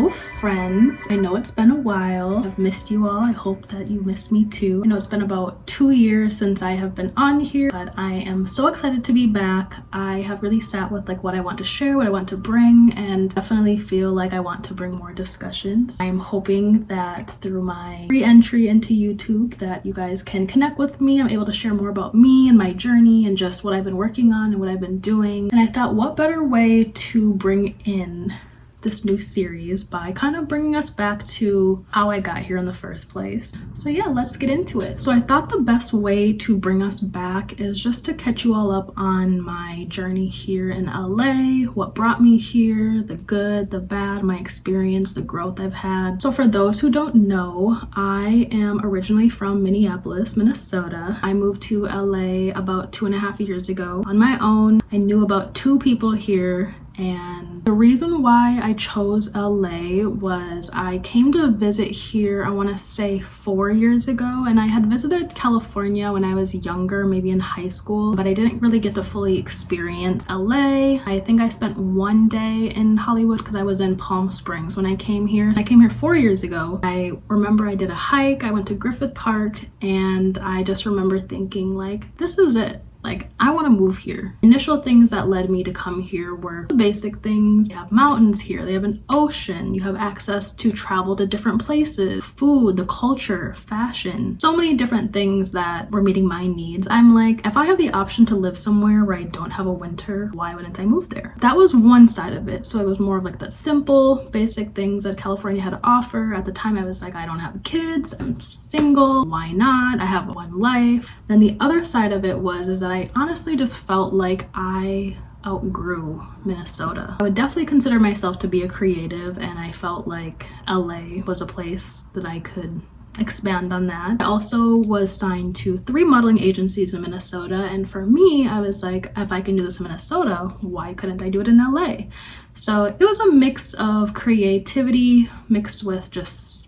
Hello friends, I know it's been a while. I've missed you all. I hope that you missed me too. I know it's been about 2 years since I have been on here, but I am so excited to be back. I have really sat with like what I want to share, what I want to bring, and definitely feel like I want to bring more discussions. I'm hoping that through my re-entry into YouTube that you guys can connect with me. I'm able to share more about me and my journey and just what I've been working on and what I've been doing. And I thought, what better way to bring in this new series by kind of bringing us back to how I got here in the first place. So yeah, let's get into it. So I thought the best way to bring us back is just to catch you all up on my journey here in LA, what brought me here, the good, the bad, my experience, the growth I've had. So for those who don't know, I am originally from Minneapolis, Minnesota. I moved to LA about 2.5 years ago on my own. I knew about 2 people here, and the reason why I chose LA was I came to visit here, I want to say 4 years ago, and I had visited California when I was younger, maybe in high school, but I didn't really get to fully experience LA. I think I spent 1 day in Hollywood because I was in Palm Springs when I came here. I came here 4 years ago. I remember I did a hike, I went to Griffith Park, and I just remember thinking like, this is it. Like, I want to move here. Initial things that led me to come here were the basic things. They have mountains here, they have an ocean, you have access to travel to different places, food, the culture, fashion, so many different things that were meeting my needs. I'm like, if I have the option to live somewhere where I don't have a winter, why wouldn't I move there? That was one side of it. So it was more of like the simple, basic things that California had to offer. At the time, I was like, I don't have kids, I'm single, why not? I have one life. Then the other side of it is that I honestly just felt like I outgrew Minnesota. I would definitely consider myself to be a creative, and I felt like LA was a place that I could expand on that. I also was signed to 3 modeling agencies in Minnesota, and for me, I was like, if I can do this in Minnesota, why couldn't I do it in LA? So it was a mix of creativity mixed with just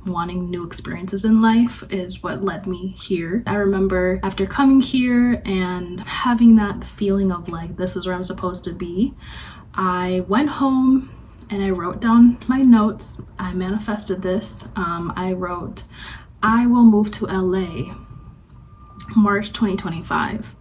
wanting new experiences in life is what led me here. I remember after coming here and having that feeling of like, this is where I'm supposed to be, I went home and I wrote down my notes. I manifested this. I wrote, I will move to LA March 2025.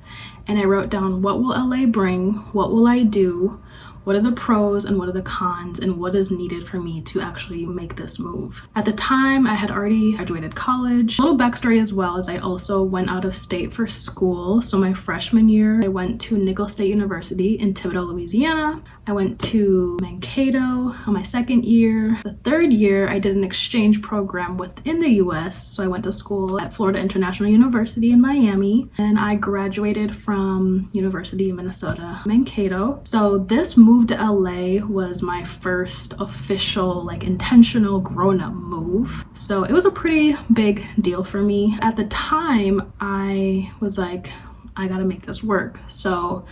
And I wrote down, what will LA bring? What will I do? What are the pros and what are the cons, and what is needed for me to actually make this move? At the time, I had already graduated college. A little backstory as well is I also went out of state for school. So my freshman year, I went to Nicholls State University in Thibodaux, Louisiana. I went to Mankato on my second year. The third year, I did an exchange program within the US. So I went to school at Florida International University in Miami, and I graduated from University of Minnesota, Mankato. So this move to LA was my first official, like intentional grown-up move. So it was a pretty big deal for me. At the time, I was like, I gotta make this work. So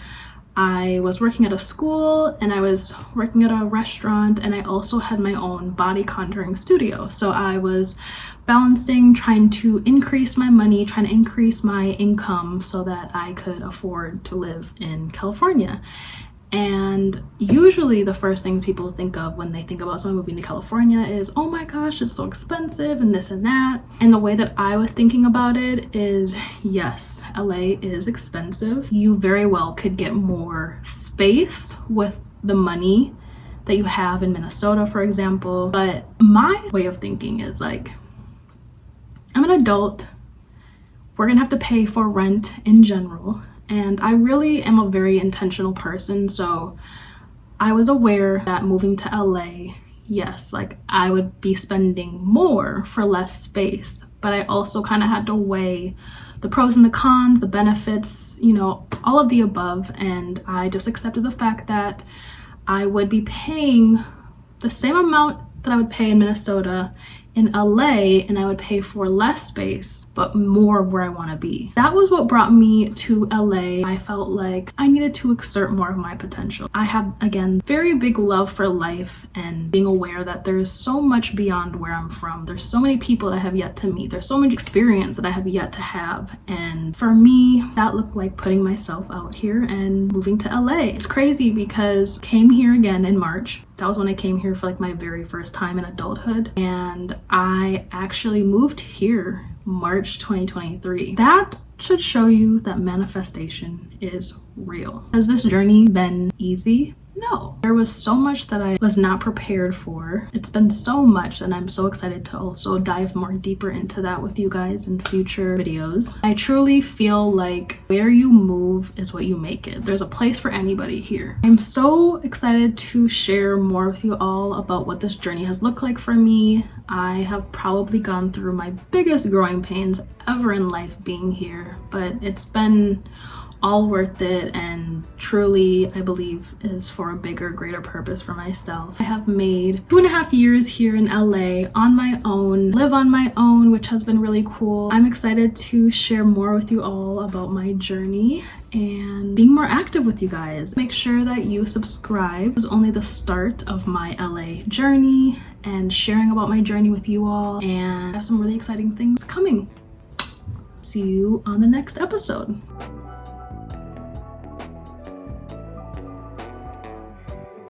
I was working at a school and I was working at a restaurant, and I also had my own body contouring studio. So I was balancing, trying to increase my money, trying to increase my income so that I could afford to live in California. And usually the first thing people think of when they think about someone moving to California is, oh my gosh, it's so expensive and this and that. And the way that I was thinking about it is, yes, LA is expensive. You very well could get more space with the money that you have in Minnesota, for example. But my way of thinking is like, I'm an adult. We're gonna have to pay for rent in general. And I really am a very intentional person, so I was aware that moving to LA, yes, like I would be spending more for less space, but I also kind of had to weigh the pros and the cons, the benefits, you know, all of the above, and I just accepted the fact that I would be paying the same amount that I would pay in Minnesota in LA, and I would pay for less space, but more of where I want to be. That was what brought me to LA. I felt like I needed to exert more of my potential. I have, again, very big love for life and being aware that there's so much beyond where I'm from. There's so many people that I have yet to meet. There's so much experience that I have yet to have. And for me, that looked like putting myself out here and moving to LA. It's crazy because I came here again in March. That was when I came here for like my very first time in adulthood, and I actually moved here March 2023. That should show you that manifestation is real. Has this journey been easy? No. There was so much that I was not prepared for. It's been so much, and I'm so excited to also dive more deeper into that with you guys in future videos. I truly feel like where you move is what you make it. There's a place for anybody here. I'm so excited to share more with you all about what this journey has looked like for me. I have probably gone through my biggest growing pains ever in life being here, but it's been all worth it, and truly I believe is for a bigger, greater purpose for myself. I have made 2.5 years here in LA on my own, live on my own, which has been really cool. I'm excited to share more with you all about my journey and being more active with you guys. Make sure that you subscribe. This is only the start of my LA journey and sharing about my journey with you all, and I have some really exciting things coming. See you on the next episode.